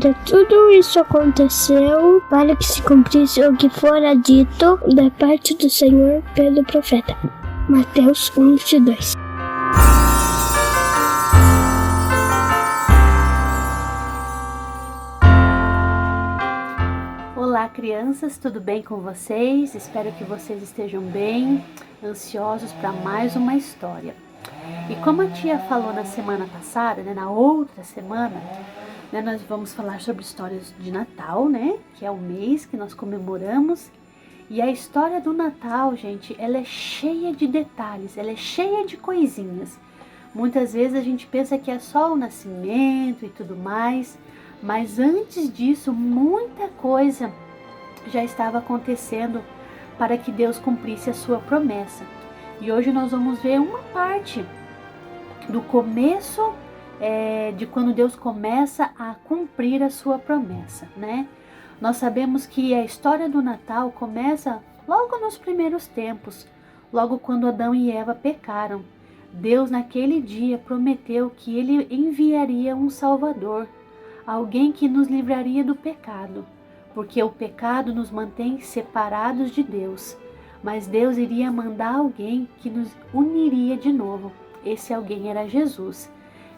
Ora, tudo isso aconteceu para que se cumprisse o que fora dito da parte do Senhor pelo profeta. Mateus 1:22. Olá, crianças, tudo bem com vocês? Espero que vocês estejam bem, ansiosos para mais uma história. E como a tia falou na semana passada, na outra semana, nós vamos falar sobre histórias de Natal, que é o mês que nós comemoramos. E a história do Natal, gente, ela é cheia de detalhes, ela é cheia de coisinhas. Muitas vezes a gente pensa que é só o nascimento e tudo mais, mas antes disso, muita coisa já estava acontecendo para que Deus cumprisse a sua promessa. E hoje nós vamos ver uma parte do começo de quando Deus começa a cumprir a sua promessa, Nós sabemos que a história do Natal começa logo nos primeiros tempos, logo quando Adão e Eva pecaram. Deus naquele dia prometeu que Ele enviaria um Salvador, alguém que nos livraria do pecado, porque o pecado nos mantém separados de Deus, mas Deus iria mandar alguém que nos uniria de novo. Esse alguém era Jesus.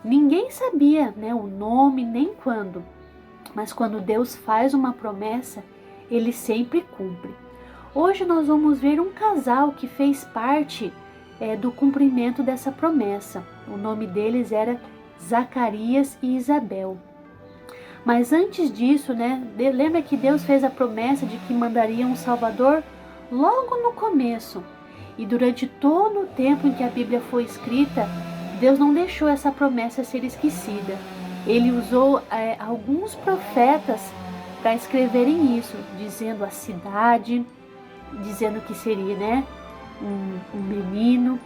Ninguém sabia, o nome nem quando, mas quando Deus faz uma promessa, Ele sempre cumpre. Hoje nós vamos ver um casal que fez parte do cumprimento dessa promessa. O nome deles era Zacarias e Isabel. Mas antes disso, lembra que Deus fez a promessa de que mandaria um Salvador logo no começo. E durante todo o tempo em que a Bíblia foi escrita, Deus não deixou essa promessa ser esquecida. Ele usou alguns profetas para escreverem isso, dizendo a cidade, dizendo que seria um menino.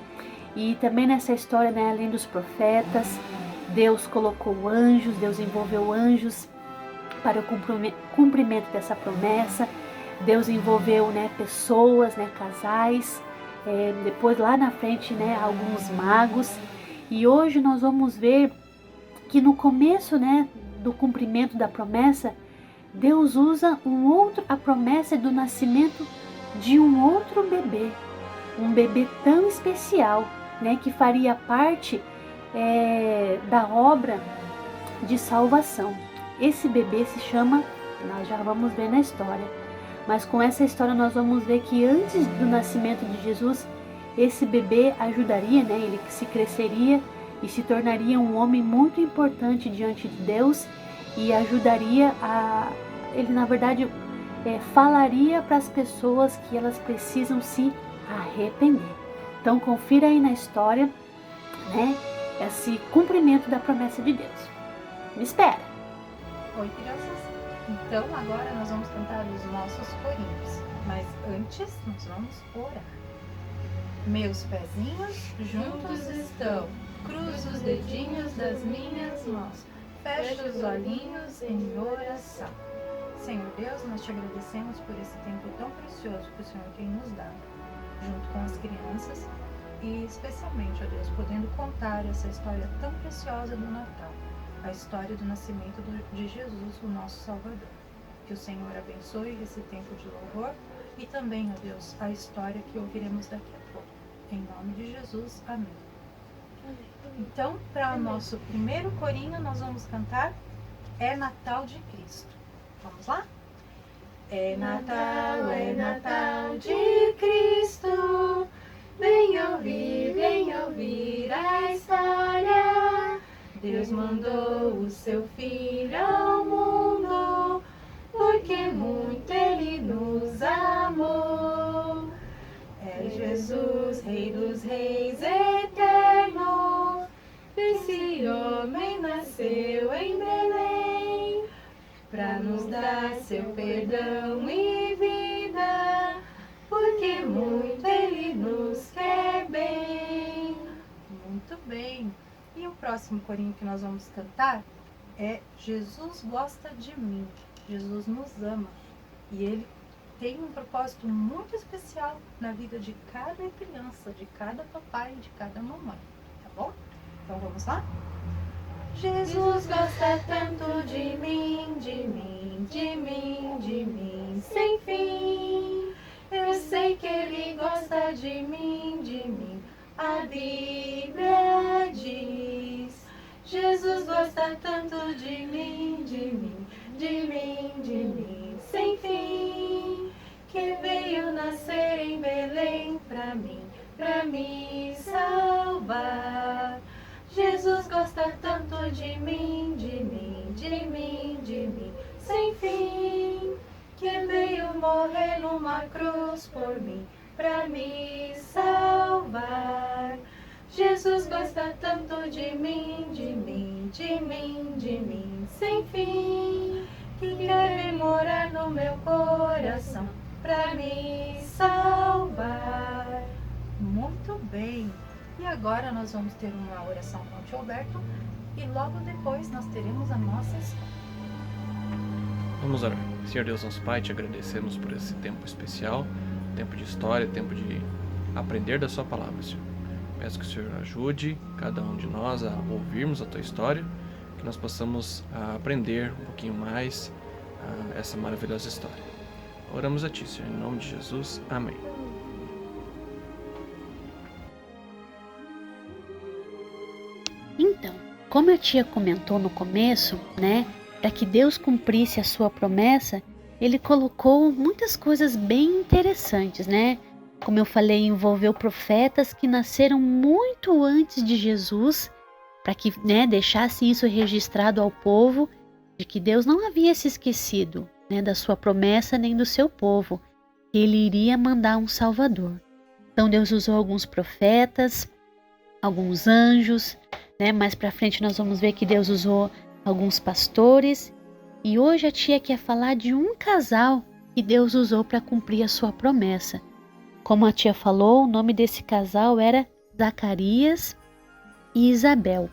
E também nessa história, além dos profetas, Deus colocou anjos, Deus envolveu anjos para o cumprimento dessa promessa. Deus envolveu pessoas, casais, depois lá na frente alguns magos. E hoje nós vamos ver que no começo do cumprimento da promessa, Deus usa a promessa do nascimento de um outro bebê, um bebê tão especial, que faria parte da obra de salvação. Esse bebê se chama, nós já vamos ver na história, mas com essa história nós vamos ver que antes do nascimento de Jesus, esse bebê ajudaria, ele se cresceria e se tornaria um homem muito importante diante de Deus e ajudaria ele na verdade falaria para as pessoas que elas precisam se arrepender. Então confira aí na história, esse cumprimento da promessa de Deus. Me espera! Oi, crianças! Então agora nós vamos cantar os nossos corinhos, mas antes nós vamos orar. Meus pezinhos juntos estão, cruzo os dedinhos das minhas mãos, fecho os olhinhos em oração. Senhor Deus, nós te agradecemos por esse tempo tão precioso que o Senhor tem nos dado, junto com as crianças e especialmente, ó Deus, podendo contar essa história tão preciosa do Natal, a história do nascimento de Jesus, o nosso Salvador. Que o Senhor abençoe esse tempo de louvor e também, ó Deus, a história que ouviremos daqui a pouco. Em nome de Jesus, amém. Então, para o nosso primeiro corinho, nós vamos cantar É Natal de Cristo. Vamos lá? É Natal de Cristo, vem ouvir a história. Deus mandou o seu Filho ao mundo, porque muito Ele nos amou. É Jesus, Rei dos Reis eterno, esse homem nasceu em Belém, pra nos dar seu perdão e vida, porque muito Ele nos quer bem. Muito bem. E o próximo corinho que nós vamos cantar é Jesus gosta de mim. Jesus nos ama e Ele tem um propósito muito especial na vida de cada criança, de cada papai e de cada mamãe, tá bom? Então vamos lá? Jesus gosta tanto de mim, de mim, de mim, de mim, sem fim. Eu sei que Ele gosta de mim, de mim. A Bíblia diz. Jesus gosta tanto de mim, de mim, de mim, de mim, sem fim. Que veio nascer em Belém pra me salvar. Jesus gosta tanto de mim, de mim, de mim, de mim, sem fim. Que veio morrer numa cruz por mim, pra me salvar. Jesus gosta tanto de mim, de mim, de mim, de mim, sem fim. Que quer morar no meu coração, pra me salvar. Muito bem! E agora nós vamos ter uma oração com o tio Alberto e logo depois nós teremos a nossa história. Vamos orar. Senhor Deus, nosso Pai, te agradecemos por esse tempo especial, tempo de história, tempo de aprender da sua palavra, Senhor. Peço que o Senhor ajude cada um de nós a ouvirmos a tua história, que nós possamos aprender um pouquinho mais essa maravilhosa história. Oramos a ti, Senhor, em nome de Jesus. Amém. Então, como a tia comentou no começo, né, para que Deus cumprisse a sua promessa, Ele colocou muitas coisas bem interessantes, né? Como eu falei, envolveu profetas que nasceram muito antes de Jesus, para que, né, deixasse isso registrado ao povo, de que Deus não havia se esquecido, né, da sua promessa nem do seu povo, que Ele iria mandar um Salvador. Então Deus usou alguns profetas, alguns anjos, né? Mais para frente nós vamos ver que Deus usou alguns pastores. E hoje a tia quer falar de um casal que Deus usou para cumprir a sua promessa. Como a tia falou, o nome desse casal era Zacarias e Isabel.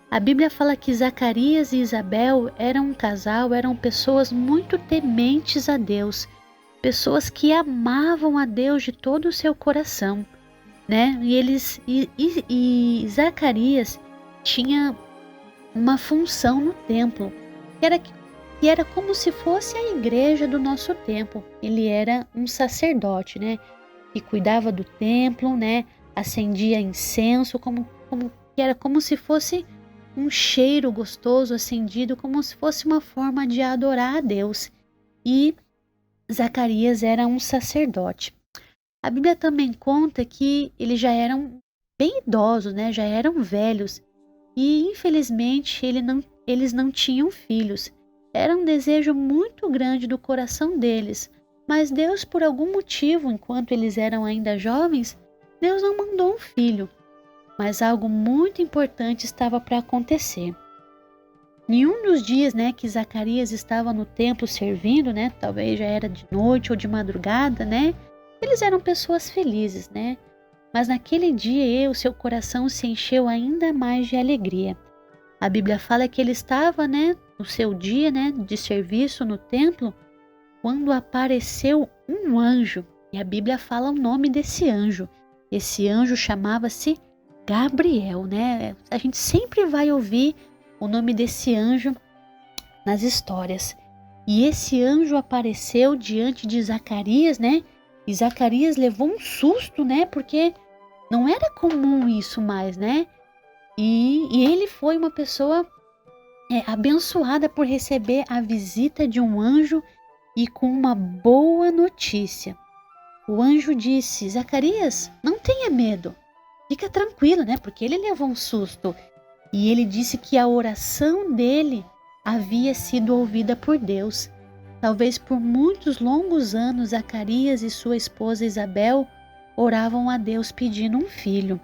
A Bíblia fala que Zacarias e Isabel eram um casal, eram pessoas muito tementes a Deus, pessoas que amavam a Deus de todo o seu coração, né? E Zacarias tinha uma função no templo, que era como se fosse a igreja do nosso tempo. Ele era um sacerdote, né? Que cuidava do templo, né? Acendia incenso, que era como se fosse um cheiro gostoso acendido, como se fosse uma forma de adorar a Deus. E Zacarias era um sacerdote. A Bíblia também conta que eles já eram bem idosos, né? Já eram velhos. E infelizmente eles não tinham filhos. Era um desejo muito grande do coração deles. Mas Deus, por algum motivo, enquanto eles eram ainda jovens, Deus não mandou um filho. Mas algo muito importante estava para acontecer. Em um dos dias, né, que Zacarias estava no templo servindo, né? Talvez já era de noite ou de madrugada, né? Eles eram pessoas felizes, né? Mas naquele dia o seu coração se encheu ainda mais de alegria. A Bíblia fala que ele estava, né, no seu dia, né, de serviço no templo, quando apareceu um anjo. E a Bíblia fala o nome desse anjo. Esse anjo chamava-se Gabriel, né? A gente sempre vai ouvir o nome desse anjo nas histórias. E esse anjo apareceu diante de Zacarias, né? E Zacarias levou um susto, né? Porque não era comum isso mais, né? E ele foi uma pessoa abençoada por receber a visita de um anjo e com uma boa notícia. O anjo disse: Zacarias, não tenha medo. Fica tranquilo, né? Porque ele levou um susto. E ele disse que a oração dele havia sido ouvida por Deus. Talvez por muitos longos anos, Zacarias e sua esposa Isabel oravam a Deus pedindo um filho.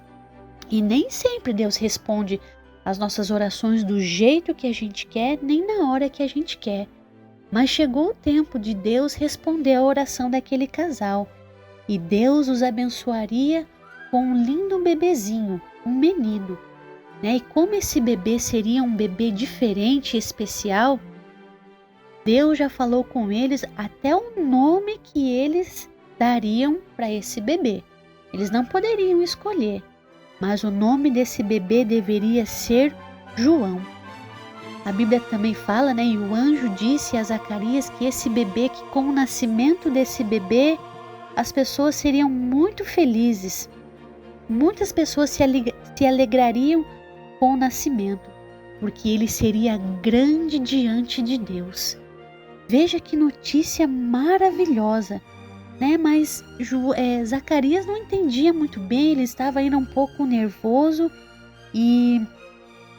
E nem sempre Deus responde às nossas orações do jeito que a gente quer, nem na hora que a gente quer. Mas chegou o tempo de Deus responder a oração daquele casal. E Deus os abençoaria com um lindo bebezinho, um menino. E como esse bebê seria um bebê diferente e especial, Deus já falou com eles até o nome que eles dariam para esse bebê. Eles não poderiam escolher, mas o nome desse bebê deveria ser João. a Bíblia também fala, né? E o anjo disse a Zacarias que esse bebê, que com o nascimento desse bebê, as pessoas seriam muito felizes. Muitas pessoas se alegrariam com o nascimento, porque ele seria grande diante de Deus. Veja que notícia maravilhosa, né? Mas Zacarias não entendia muito bem, ele estava ainda um pouco nervoso e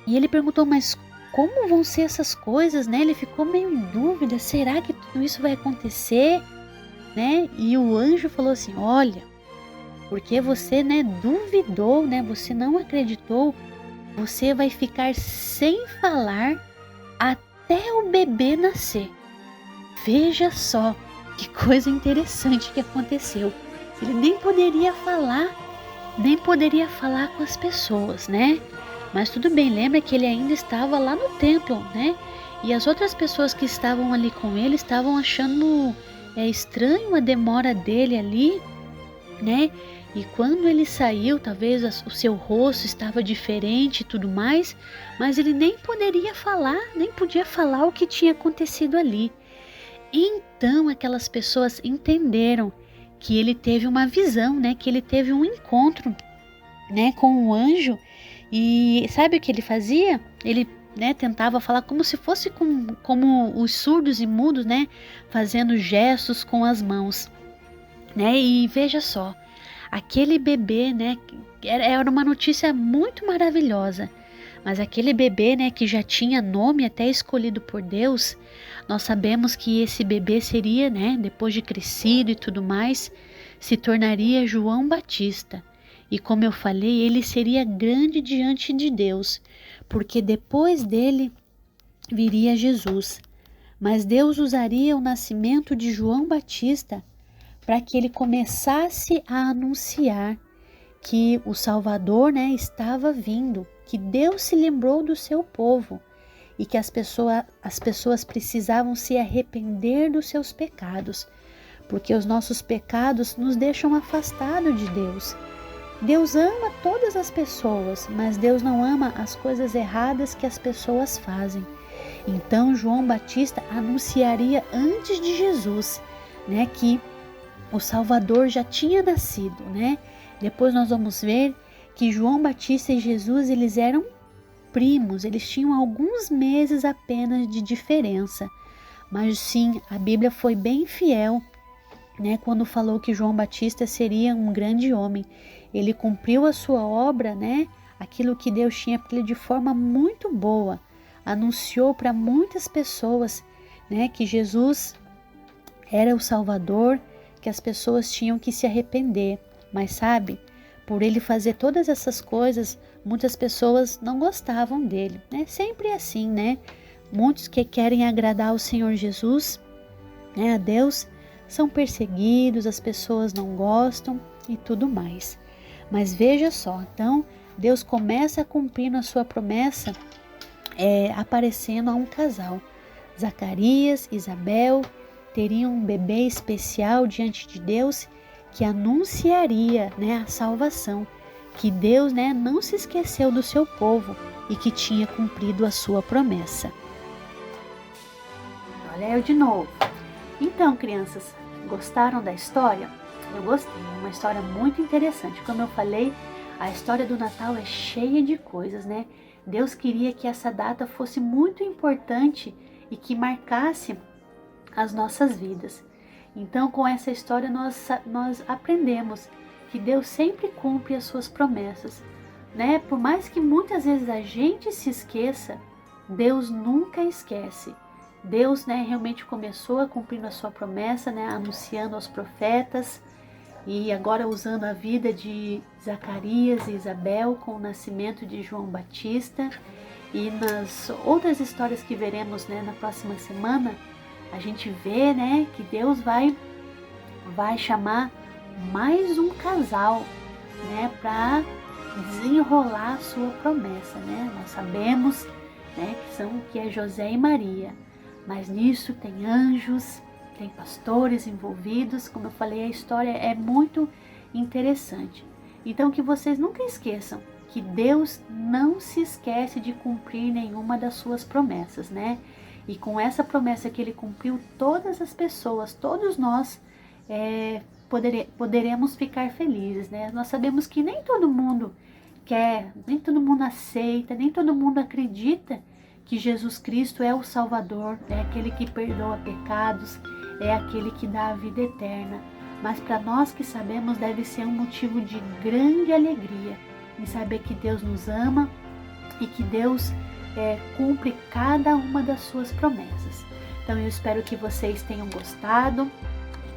ele perguntou, mas como vão ser essas coisas, né? Ele ficou meio em dúvida, será que tudo isso vai acontecer, né? E o anjo falou assim, olha, porque você, né, duvidou, né? Você não acreditou, você vai ficar sem falar até o bebê nascer. Veja só que coisa interessante que aconteceu. Ele nem poderia falar com as pessoas, né? Mas tudo bem, lembra que ele ainda estava lá no templo, né? E as outras pessoas que estavam ali com ele estavam achando estranho a demora dele ali, né? E quando ele saiu, talvez o seu rosto estava diferente e tudo mais, mas ele nem podia falar o que tinha acontecido ali. Então aquelas pessoas entenderam que ele teve uma visão, né? Que ele teve um encontro, né, com o anjo. E sabe o que ele fazia? Ele, né, tentava falar como se fosse como os surdos e mudos, né, fazendo gestos com as mãos, né? E veja só, aquele bebê, né, era uma notícia muito maravilhosa, mas aquele bebê, né, que já tinha nome até escolhido por Deus, nós sabemos que esse bebê seria, né, depois de crescido e tudo mais, se tornaria João Batista. E como eu falei, ele seria grande diante de Deus, porque depois dele viria Jesus. Mas Deus usaria o nascimento de João Batista para que ele começasse a anunciar que o Salvador, né, estava vindo, que Deus se lembrou do seu povo e que as pessoas precisavam se arrepender dos seus pecados, porque os nossos pecados nos deixam afastados de Deus. Deus ama todas as pessoas, mas Deus não ama as coisas erradas que as pessoas fazem. Então João Batista anunciaria antes de Jesus, né, que o Salvador já tinha nascido, né? Depois nós vamos ver que João Batista e Jesus, eles eram primos, eles tinham alguns meses apenas de diferença. Mas sim, a Bíblia foi bem fiel, né, quando falou que João Batista seria um grande homem. Ele cumpriu a sua obra, né, aquilo que Deus tinha para ele de forma muito boa. Anunciou para muitas pessoas, né, que Jesus era o Salvador, que as pessoas tinham que se arrepender. Mas sabe, por ele fazer todas essas coisas, muitas pessoas não gostavam dele, né? Sempre assim, né? Muitos que querem agradar ao Senhor Jesus, né, a Deus, são perseguidos, as pessoas não gostam e tudo mais. Mas veja só, então Deus começa a cumprir a sua promessa aparecendo a um casal. Zacarias e Isabel teriam um bebê especial diante de Deus que anunciaria, né, a salvação, que Deus, né, não se esqueceu do seu povo e que tinha cumprido a sua promessa. Olha eu de novo. Então, crianças, gostaram da história? Eu gostei, é uma história muito interessante. Como eu falei, a história do Natal é cheia de coisas, né? Deus queria que essa data fosse muito importante e que marcasse as nossas vidas. Então, com essa história, nós aprendemos que Deus sempre cumpre as suas promessas, né? Por mais que muitas vezes a gente se esqueça, Deus nunca esquece. Deus, né, realmente começou a cumprir a sua promessa, né, anunciando aos profetas e agora usando a vida de Zacarias e Isabel com o nascimento de João Batista. E nas outras histórias que veremos, né, na próxima semana, a gente vê, né, que Deus vai chamar mais um casal, né, para desenrolar a sua promessa, né? Nós sabemos, né, que é José e Maria, mas nisso tem anjos, tem pastores envolvidos. Como eu falei, a história é muito interessante. Então que vocês nunca esqueçam que Deus não se esquece de cumprir nenhuma das suas promessas, né? E com essa promessa que Ele cumpriu, todas as pessoas, todos nós poderemos ficar felizes, né? Nós sabemos que nem todo mundo quer, nem todo mundo aceita, nem todo mundo acredita que Jesus Cristo é o Salvador, é aquele que perdoa pecados, é aquele que dá a vida eterna. Mas para nós que sabemos, deve ser um motivo de grande alegria em saber que Deus nos ama e que Deus cumpre cada uma das suas promessas. Então eu espero que vocês tenham gostado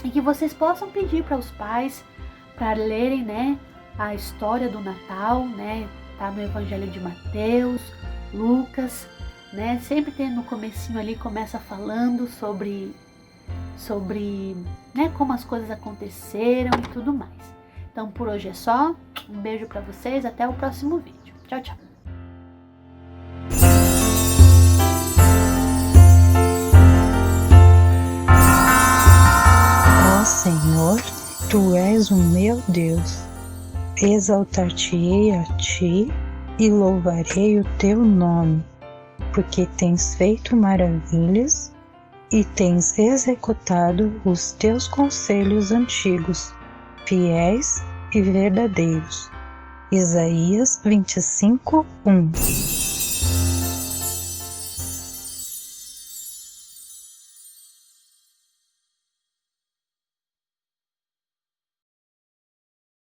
e que vocês possam pedir para os pais para lerem, né, a história do Natal, né? Tá no Evangelho de Mateus, Lucas, né? Sempre tem no comecinho ali, começa falando sobre né, como as coisas aconteceram e tudo mais. Então por hoje é só. Um beijo para vocês, até o próximo vídeo. Tchau, tchau. Ó Senhor, Tu és o meu Deus. Exaltar-te-ei a Ti e louvarei o Teu nome, porque tens feito maravilhas e tens executado os Teus conselhos antigos, fiéis e verdadeiros. Isaías 25:1.